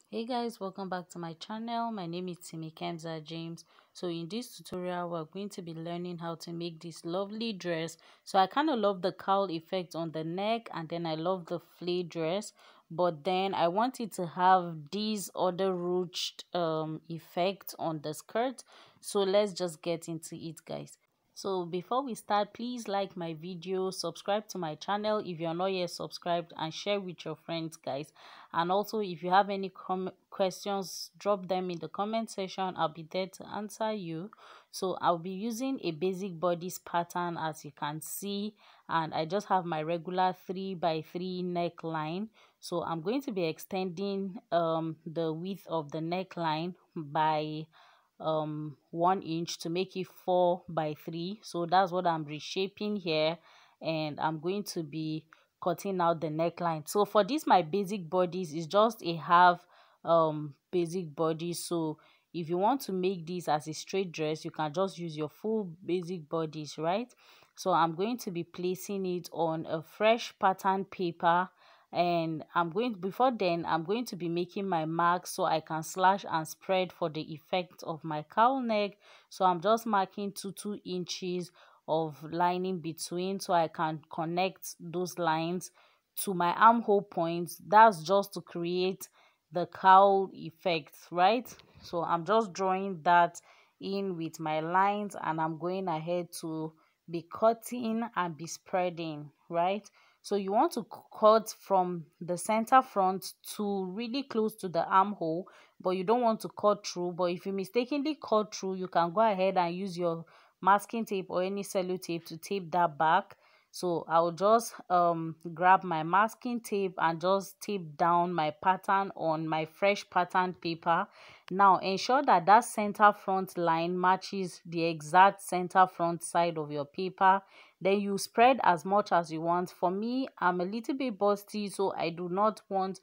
Hey guys, welcome back to my channel. My name is Timmy Kenza James. So in this tutorial we're going to be learning how to make this lovely dress. So I kind of love the cowl effect on the neck, and then I love the flay dress, but then I wanted to have these other ruched effect on the skirt. So let's just get into it, guys. So before we start, please like my video, subscribe to my channel if you're not yet subscribed, and share with your friends, guys. And also, if you have any questions, drop them in the comment section. I'll be there to answer you. So I'll be using a basic bodice pattern, as you can see, and I just have my regular 3x3 neckline. So I'm going to be extending the width of the neckline by 1 inch to make it 4x3. So that's what I'm reshaping here, and I'm going to be cutting out the neckline. So for this, my basic bodice is just a half basic body. So if you want to make this as a straight dress, you can just use your full basic bodice, right? So I'm going to be placing it on a fresh pattern paper, and before then I'm going to be making my marks so I can slash and spread for the effect of my cowl neck. So I'm just marking 2 inches of lining between, so I can connect those lines to my armhole points. That's just to create the cowl effect, right? So I'm just drawing that in with my lines, and I'm going ahead to be cutting and be spreading, right? So you want to cut from the center front to really close to the armhole, but you don't want to cut through. But if you mistakenly cut through, you can go ahead and use your masking tape or any cello tape to tape that back. So I'll just grab my masking tape and just tape down my pattern on my fresh pattern paper. Now ensure that that center front line matches the exact center front side of your paper. Then you spread as much as you want. For me, I'm a little bit busty, so I do not want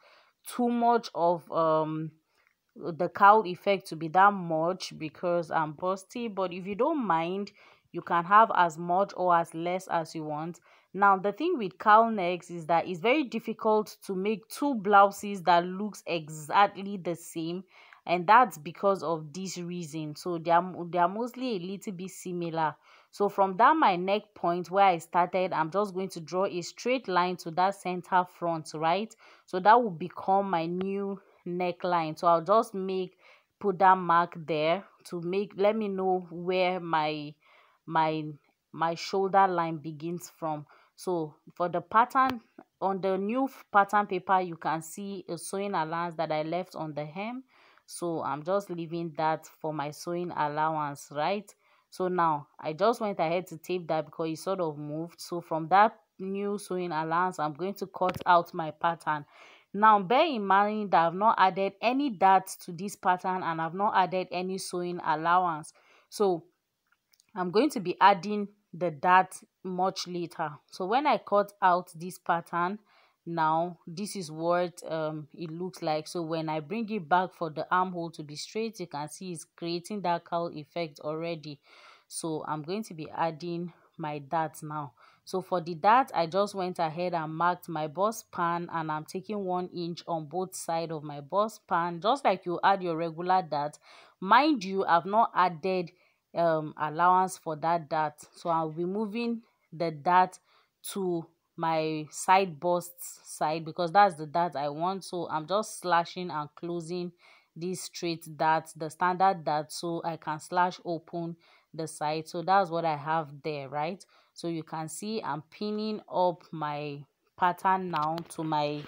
too much of the cowl effect to be that much because I'm busty. But if you don't mind, you can have as much or as less as you want. Now the thing with cowl necks is that it's very difficult to make two blouses that looks exactly the same, and that's because of this reason. So they are mostly a little bit similar. So from that my neck point where I started, I'm just going to draw a straight line to that center front, right? So that will become my new neckline. So I'll just put that mark there to let me know where my my shoulder line begins from. So for the pattern, on the new pattern paper, you can see a sewing allowance that I left on the hem. So I'm just leaving that for my sewing allowance, right? So now I just went ahead to tape that because it sort of moved. So from that new sewing allowance, I'm going to cut out my pattern. Now bear in mind that I've not added any darts to this pattern, and I've not added any sewing allowance. So I'm going to be adding the dart much later. So when I cut out this pattern, now this is what it looks like. So when I bring it back for the armhole to be straight, you can see it's creating that cowl effect already. So I'm going to be adding my darts now. So for the dart, I just went ahead and marked my bust span, and I'm taking 1 inch on both sides of my bust span, just like you add your regular dart. Mind you, I've not added allowance for that dart, so I'll be moving the dart to my side bust side because that's the dart I want. So I'm just slashing and closing this straight dart, the standard dart, so I can slash open the side. So that's what I have there, right? So you can see I'm pinning up my pattern now to my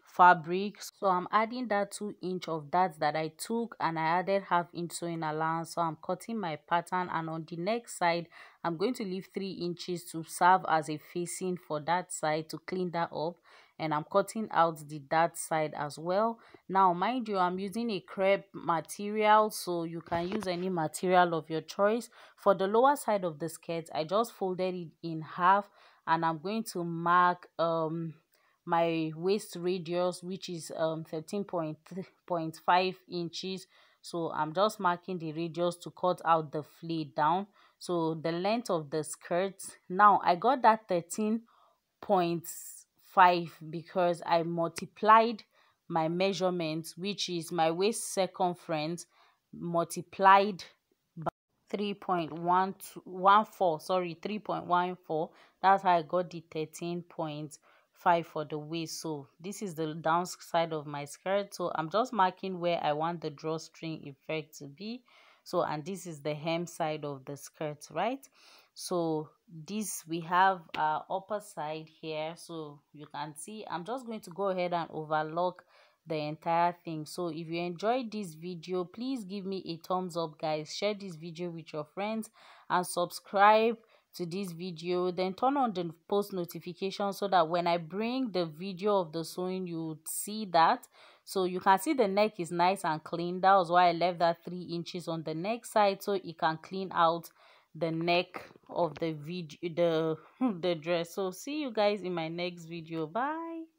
fabric. So I'm adding that 2 inch of that I took, and I added ½ inch sewing allowance. So I'm cutting my pattern, and on the next side I'm going to leave 3 inches to serve as a facing for that side to clean that up, and I'm cutting out that side as well. Now mind you, I'm using a crepe material, so you can use any material of your choice. For the lower side of the skirt, I just folded it in half, and I'm going to mark my waist radius, which is 13.5 inches. So I'm just marking the radius to cut out the flay down. So the length of the skirt, now I got that 13.5 because I multiplied my measurement, which is my waist circumference multiplied 3.114, sorry, 3.14. That's how I got the 13.5 for the waist. So this is the downside of my skirt. So I'm just marking where I want the drawstring effect to be. So, and this is the hem side of the skirt, right? So this, we have our upper side here, so you can see I'm just going to go ahead and overlock the entire thing. So if you enjoyed this video, please give me a thumbs up, guys. Share this video with your friends and subscribe to this video. Then turn on the post notification so that when I bring the video of the sewing, you see that. So you can see the neck is nice and clean. That was why I left that 3 inches on the neck side, so it can clean out the neck of the video, the dress. So see you guys in my next video. Bye.